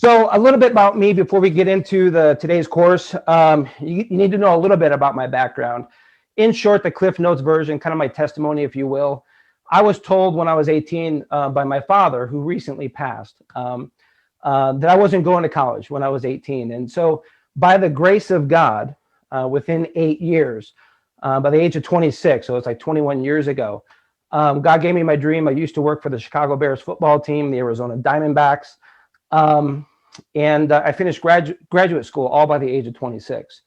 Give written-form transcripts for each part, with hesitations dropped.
So a little bit about me before we get into today's course. You need to know a little bit about my background. In short, the Cliff Notes version, kind of my testimony, if you will. I was told when I was 18 by my father, who recently passed, that I wasn't going to college when I was 18. And so by the grace of God, within 8 years, by the age of 26, so it's like 21 years ago, God gave me my dream. I used to work for the Chicago Bears football team, the Arizona Diamondbacks. And I finished graduate school all by the age of 26.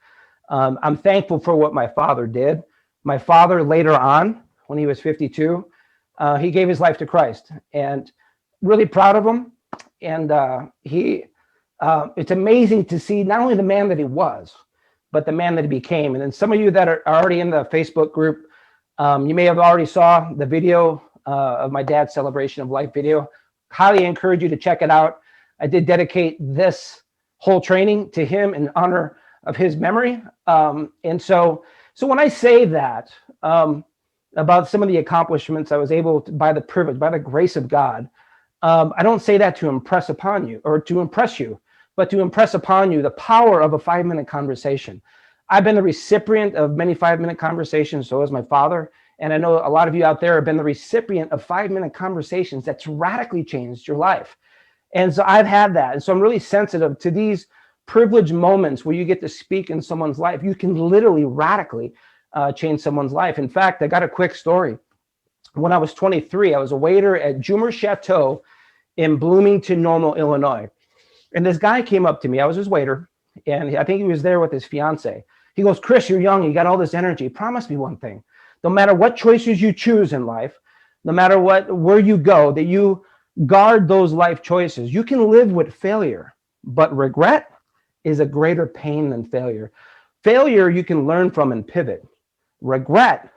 I'm thankful for what my father did. My father later on, when he was 52, he gave his life to Christ, and really proud of him. And it's amazing to see not only the man that he was, but the man that he became. And then some of you that are already in the Facebook group, you may have already saw the video of my dad's celebration of life video. Highly encourage you to check it out. I did dedicate this whole training to him in honor of his memory. And so when I say that about some of the accomplishments I was able to, by the privilege, by the grace of God, I don't say that to impress upon you or to impress you, but to impress upon you the power of a 5-minute conversation. I've been the recipient of many 5-minute conversations, so has my father. And I know a lot of you out there have been the recipient of 5-minute conversations that's radically changed your life. And so I've had that. And so I'm really sensitive to these privileged moments where you get to speak in someone's life. You can literally radically change someone's life. In fact, I got a quick story. When I was 23, I was a waiter at Jumer Chateau in Bloomington Normal, Illinois. And this guy came up to me. I was his waiter, and I think he was there with his fiance. He goes, "Chris, you're young. You got all this energy. Promise me one thing. No matter what choices you choose in life, no matter where you go, that you guard those life choices. You can live with failure, but regret is a greater pain than failure. Failure you can learn from and pivot. Regret,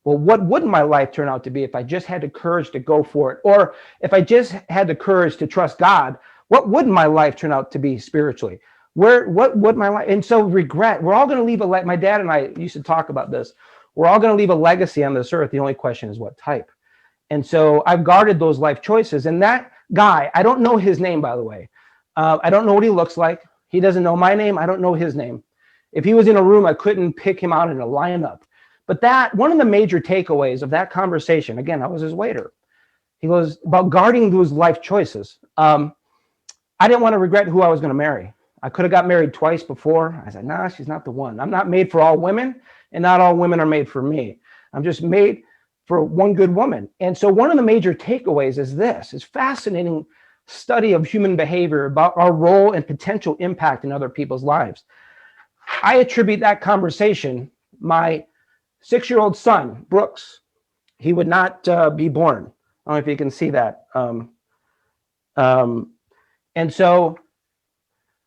well, what would my life turn out to be if I just had the courage to go for it? Or if I just had the courage to trust God, what would my life turn out to be spiritually? What would my life? And so regret, we're all going to leave a, my dad and I used to talk about this. We're all going to leave a legacy on this earth. The only question is what type. And so I've guarded those life choices. And that guy, I don't know his name, by the way. I don't know what he looks like. He doesn't know my name. I don't know his name. If he was in a room, I couldn't pick him out in a lineup. But that, one of the major takeaways of that conversation, again, I was his waiter. He goes about guarding those life choices. I didn't want to regret who I was going to marry. I could have got married twice before. I said, nah, she's not the one. I'm not made for all women, and not all women are made for me. I'm just made for one good woman. And so one of the major takeaways is this, is fascinating study of human behavior about our role and potential impact in other people's lives. I attribute that conversation, my 6-year-old son, Brooks, he would not be born. I don't know if you can see that. And so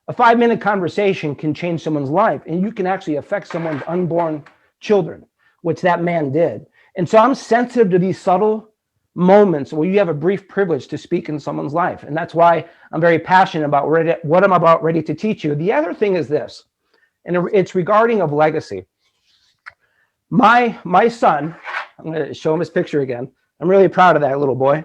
a 5-minute conversation can change someone's life, and you can actually affect someone's unborn children, which that man did. And so I'm sensitive to these subtle moments where you have a brief privilege to speak in someone's life. And that's why I'm very passionate about what I'm about ready to teach you. The other thing is this, and it's regarding of legacy. My son, I'm going to show him his picture again. I'm really proud of that little boy.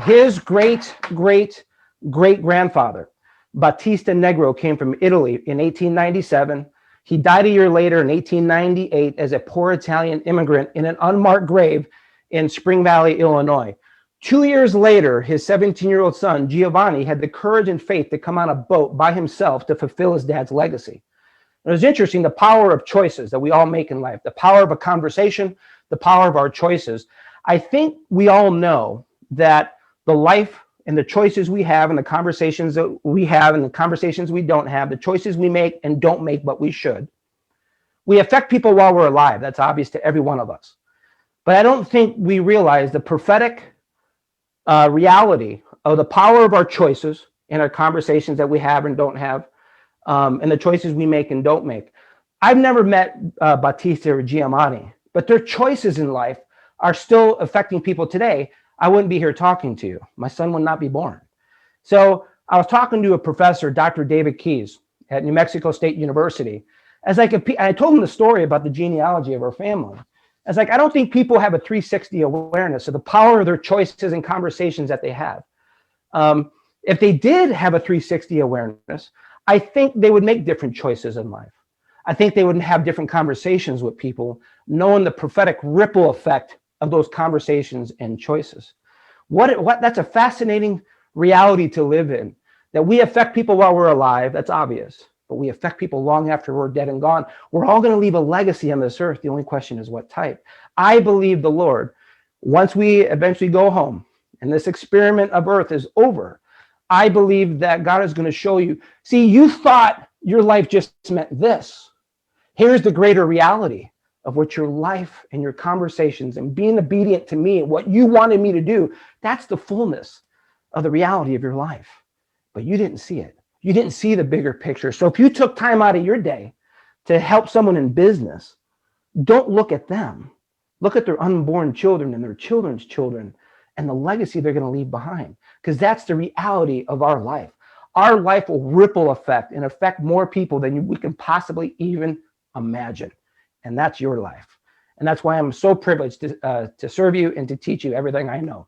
His great-great-great-grandfather, Battista Negro, came from Italy in 1897. He died a year later in 1898 as a poor Italian immigrant in an unmarked grave in Spring Valley, Illinois. 2 years later, his 17-year-old son, Giovanni, had the courage and faith to come on a boat by himself to fulfill his dad's legacy. It was interesting, the power of choices that we all make in life, the power of a conversation, the power of our choices. I think we all know that the life and the choices we have and the conversations that we have and the conversations we don't have, the choices we make and don't make, but we should. We affect people while we're alive. That's obvious to every one of us. But I don't think we realize the prophetic reality of the power of our choices and our conversations that we have and don't have, and the choices we make and don't make. I've never met Battista or Giovanni, but their choices in life are still affecting people today. I wouldn't be here talking to you. My son would not be born. So I was talking to a professor, Dr. David Keyes at New Mexico State University. I told him the story about the genealogy of our family. I was like, I don't think people have a 360 awareness of the power of their choices and conversations that they have. If they did have a 360 awareness, I think they would make different choices in life. I think they would have different conversations with people, knowing the prophetic ripple effect of those conversations and choices. That's a fascinating reality to live in, that we affect people while we're alive. That's obvious, but we affect people long after we're dead and gone. We're all going to leave a legacy on this earth. The only question is what type. I believe the Lord, once we eventually go home and this experiment of earth is over, I believe that God is going to show you, see, you thought your life just meant this. Here's the greater reality of what your life and your conversations and being obedient to me and what you wanted me to do. That's the fullness of the reality of your life. But you didn't see it. You didn't see the bigger picture. So if you took time out of your day to help someone in business, don't look at them. Look at their unborn children and their children's children and the legacy they're going to leave behind, because that's the reality of our life. Our life will ripple effect and affect more people than we can possibly even imagine. And that's your life. And that's why I'm so privileged to serve you and to teach you everything I know.